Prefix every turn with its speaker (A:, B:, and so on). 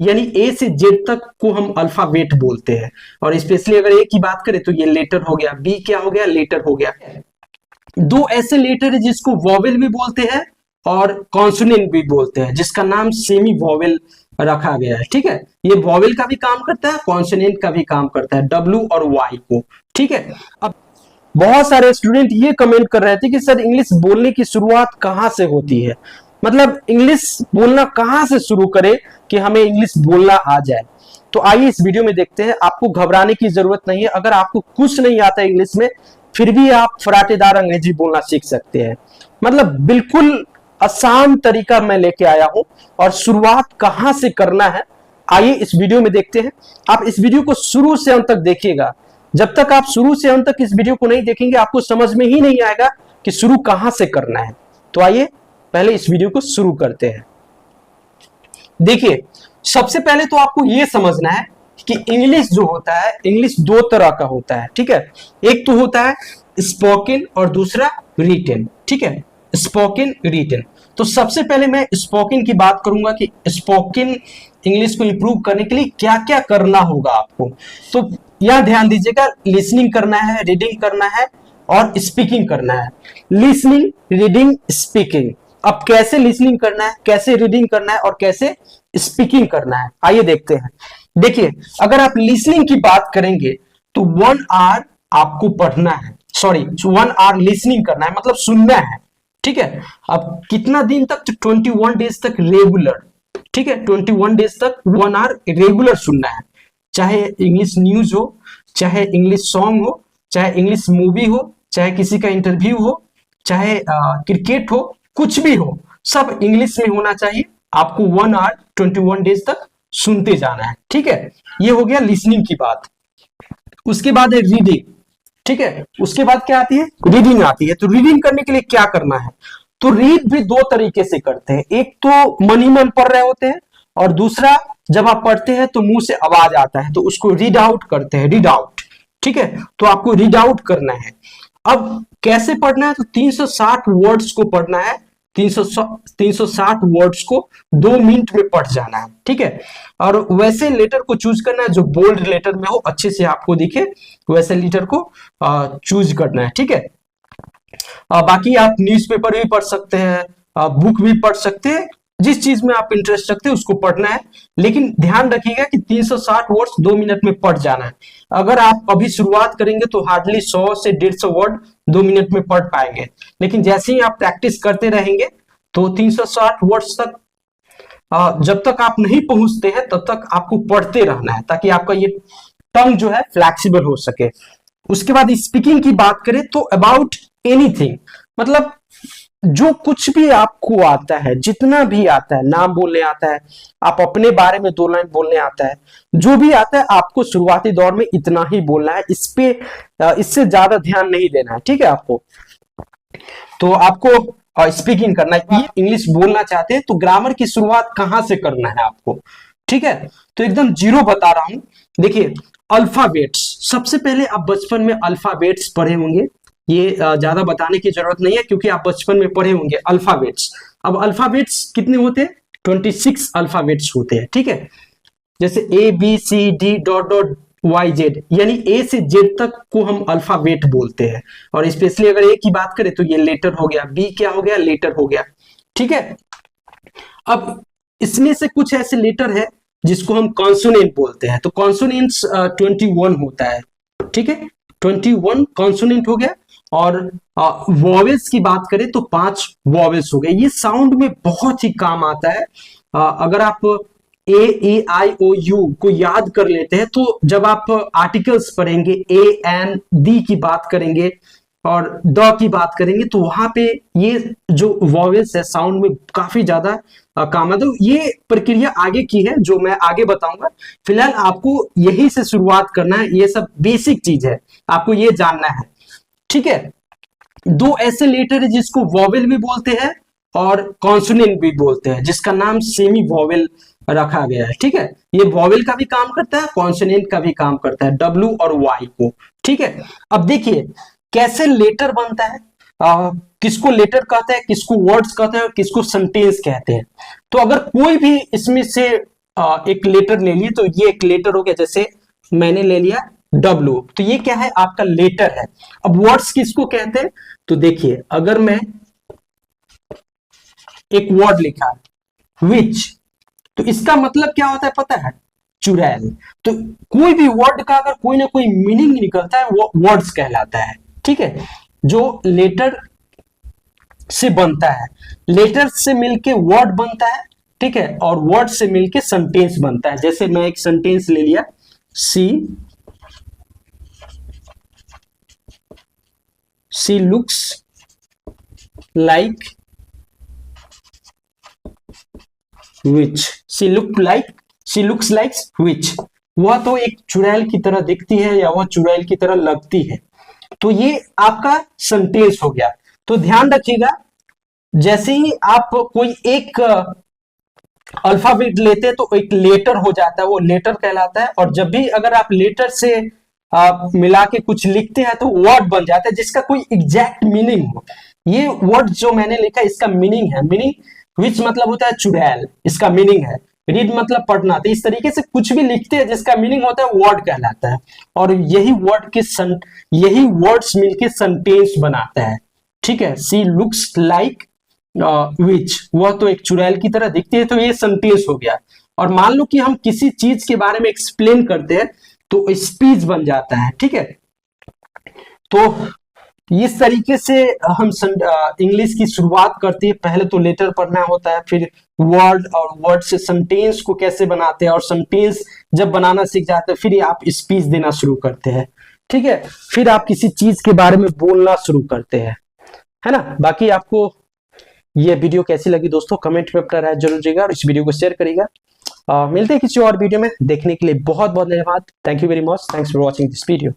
A: यानी ए से जेड तक को हम अल्फाबेट बोलते हैं। और स्पेशली अगर ए की बात करें तो ये लेटर हो गया, बी क्या हो गया, लेटर हो गया। दो ऐसे लेटर है जिसको वॉवेल भी बोलते हैं और कॉन्सोनेंट भी बोलते हैं, जिसका नाम सेमी वॉवेल रखा गया है। ठीक है, ये वॉवेल का भी काम करता है, कॉन्सोनेंट का भी काम करता है, डब्ल्यू और वाई को। ठीक है, अब बहुत सारे स्टूडेंट ये कमेंट कर रहे थे कि सर इंग्लिश बोलने की शुरुआत कहाँ से होती है, मतलब इंग्लिश बोलना कहाँ से शुरू करें कि हमें इंग्लिश बोलना आ जाए। तो आइए इस वीडियो में देखते हैं। आपको घबराने की जरूरत नहीं है, अगर आपको कुछ नहीं आता इंग्लिश में फिर भी आप फराटेदार अंग्रेजी बोलना सीख सकते हैं। मतलब बिल्कुल आसान तरीका मैं लेके आया हूं और शुरुआत कहां से करना है आइए इस वीडियो में देखते हैं। आप इस वीडियो को शुरू से अंत तक देखिएगा। जब तक आप शुरू से अंत तक इस वीडियो को नहीं देखेंगे आपको समझ में ही नहीं आएगा कि शुरू कहां से करना है। तो आइए पहले इस वीडियो को शुरू करते हैं। देखिए, सबसे पहले तो आपको यह समझना है कि इंग्लिश जो होता है, इंग्लिश दो तरह का होता है। ठीक है, एक तो होता है स्पोकन और दूसरा रिटन। ठीक है, स्पोकन रिटन। तो सबसे पहले मैं स्पोकन की बात करूंगा कि स्पोकन इंग्लिश को इंप्रूव करने के लिए क्या क्या करना होगा आपको। तो यह ध्यान दीजिएगा, लिसनिंग करना है, रीडिंग करना है और स्पीकिंग करना है। Listening, reading, speaking. अब कैसे लिसनिंग करना है, कैसे रीडिंग करना है और कैसे स्पीकिंग करना है आइए देखते हैं। देखिए, अगर आप लिसनिंग की बात करेंगे तो 1 आवर आपको पढ़ना है, सॉरी 1 आवर लिसनिंग करना है, मतलब सुनना है। ठीक है, अब कितना दिन तक, तो 21 डेज तक रेगुलर। ठीक है, 21 डेज तक 1 आवर रेगुलर सुनना है, चाहे इंग्लिश न्यूज हो, चाहे इंग्लिश सॉन्ग हो, चाहे इंग्लिश मूवी हो, चाहे किसी का इंटरव्यू हो, चाहे क्रिकेट हो, कुछ भी हो, सब इंग्लिश में होना चाहिए। आपको 1 आवर 21 डेज तक सुनते जाना है। ठीक है, ये हो गया लिसनिंग की बात। उसके बाद है रीडिंग। ठीक है, उसके बाद क्या आती है, रीडिंग आती है। तो रीडिंग करने के लिए क्या करना है, तो रीड भी दो तरीके से करते हैं। एक तो मन ही मन पढ़ रहे होते हैं और दूसरा जब आप पढ़ते हैं तो मुंह से आवाज आता है तो उसको रीड आउट करते हैं, रीड आउट। ठीक है, तो आपको रीड आउट करना है। अब कैसे पढ़ना है, तो 360 वर्ड्स को पढ़ना है, 360 वर्ड्स को 2 मिनट में पढ़ जाना है। ठीक है, और वैसे लेटर को चूज करना है जो बोल्ड लेटर में हो, अच्छे से आपको दिखे, वैसे लेटर को चूज करना है। ठीक है, बाकी आप न्यूज़पेपर भी पढ़ सकते हैं, बुक भी पढ़ सकते हैं, जिस चीज में आप इंटरेस्ट रखते हैं उसको पढ़ना है। लेकिन ध्यान रखिएगा कि 360 वर्ड्स 2 मिनट में पढ़ जाना है। अगर आप अभी शुरुआत करेंगे तो हार्डली 100 से 150 वर्ड 2 मिनट में पढ़ पाएंगे, लेकिन जैसे ही आप प्रैक्टिस करते रहेंगे तो 360 वर्ड्स तक जब तक आप नहीं पहुंचते हैं तब तक आपको पढ़ते रहना है, ताकि आपका ये टंग जो है फ्लैक्सिबल हो सके। उसके बाद स्पीकिंग की बात करें तो अबाउट एनीथिंग, मतलब जो कुछ भी आपको आता है, जितना भी आता है, नाम बोलने आता है, आप अपने बारे में 2 लाइन बोलने आता है, जो भी आता है आपको शुरुआती दौर में इतना ही बोलना है, इससे ज्यादा ध्यान नहीं देना है। ठीक है, आपको तो आपको स्पीकिंग करना है। ये इंग्लिश बोलना चाहते हैं तो ग्रामर की शुरुआत कहां से करना है आपको। ठीक है, तो एकदम जीरो बता रहा हूं। देखिए, अल्फाबेट्स, सबसे पहले आप बचपन में अल्फाबेट्स पढ़े होंगे, ये ज्यादा बताने की जरूरत नहीं है क्योंकि आप बचपन में पढ़े होंगे अल्फाबेट्स। अब अल्फाबेट्स कितने होते हैं, 26 अल्फाबेट्स होते हैं। ठीक है, जैसे ABCD ... YZ, यानी ए से जेड तक को हम अल्फाबेट बोलते हैं। और स्पेशली अगर ए की बात करें तो ये लेटर हो गया, बी क्या हो गया, लेटर हो गया। ठीक है, अब इसमें से कुछ ऐसे लेटर है जिसको हम कॉन्सोनेंट बोलते हैं। तो कॉन्सोनेंट्स 21 होता है। ठीक है, 21 कॉन्सोनेंट हो गया। और वॉवेल्स की बात करें तो 5 वॉवेल्स हो गए। ये साउंड में बहुत ही काम आता है। अगर आप A, E, I, O, U को याद कर लेते हैं तो जब आप आर्टिकल्स पढ़ेंगे, A, N, D की बात करेंगे और द की बात करेंगे तो वहां पे ये जो वॉवेल्स है साउंड में काफी ज्यादा काम आता है। तो ये प्रक्रिया आगे की है जो मैं आगे बताऊंगा। फिलहाल आपको यही से शुरुआत करना है, ये सब बेसिक चीज है, आपको ये जानना है। ठीक है, 2 ऐसे लेटर है जिसको वॉवेल भी बोलते हैं और कॉन्सोनेंट भी बोलते हैं, जिसका नाम सेमी वॉवेल रखा गया है। ठीक है, ये वॉवेल का भी काम करता है, कॉन्सोनेंट का भी काम करता है, डब्ल्यू और वाई को। ठीक है, अब देखिए कैसे लेटर बनता है, किसको लेटर कहते हैं, किसको वर्ड्स कहते हैं, किसको सेंटेंस कहते हैं। तो अगर कोई भी इसमें से एक लेटर ले लिए, तो ये एक लेटर हो गया, जैसे मैंने ले लिया W, तो ये क्या है, आपका लेटर है। अब वर्ड्स किसको कहते हैं, तो देखिए अगर मैं एक वर्ड लिखा विच, तो इसका मतलब क्या होता है पता है, चुड़ैल। तो कोई भी वर्ड का अगर कोई ना कोई मीनिंग निकलता है वो वर्ड्स कहलाता है, ठीक है, जो लेटर से बनता है। लेटर से मिलके वर्ड बनता है, ठीक है, और वर्ड से मिलके सेंटेंस बनता है। जैसे मैं एक सेंटेंस ले लिया, she looks like which, she looks like which, वह तो एक चुड़ैल की तरह दिखती है या वह चुड़ैल की तरह लगती है। तो ये आपका सेंटेंस हो गया। तो ध्यान रखिएगा, जैसे ही आप कोई एक अल्फाबेट लेते हैं तो एक लेटर हो जाता है, वो लेटर कहलाता है। और जब भी अगर आप लेटर से मिला के कुछ लिखते हैं तो वर्ड बन जाता है जिसका कोई एग्जैक्ट मीनिंग हो। ये वर्ड जो मैंने लिखा इसका मीनिंग है, मीनिंग विच मतलब होता है चुड़ैल, इसका मीनिंग है। रीड मतलब पढ़ना। तो इस तरीके से कुछ भी लिखते हैं जिसका मीनिंग होता है वर्ड कहलाता है। और यही वर्ड्स मिलके सेंटेंस बनाता है, ठीक है। सी लुक्स लाइक विच, वह तो एक चुड़ैल की तरह दिखती है, तो ये सेंटेंस हो गया। और मान लो कि हम किसी चीज के बारे में एक्सप्लेन करते हैं तो स्पीच बन जाता है, ठीक है। तो इस तरीके से हम इंग्लिश की शुरुआत करते हैं। पहले तो लेटर पढ़ना होता है, फिर वर्ड, और वर्ड से सेंटेंस को कैसे बनाते हैं, और सेंटेंस जब बनाना सीख जाते हैं फिर आप स्पीच देना शुरू करते हैं, ठीक है। फिर आप किसी चीज के बारे में बोलना शुरू करते हैं, है ना। बाकी आपको ये वीडियो कैसी लगी दोस्तों, कमेंट में अपना राय जरूर दीजिएगा और इस वीडियो को शेयर करिएगा। मिलते हैं किसी और वीडियो में। देखने के लिए बहुत बहुत धन्यवाद। Thank you very much. Thanks for watching this video.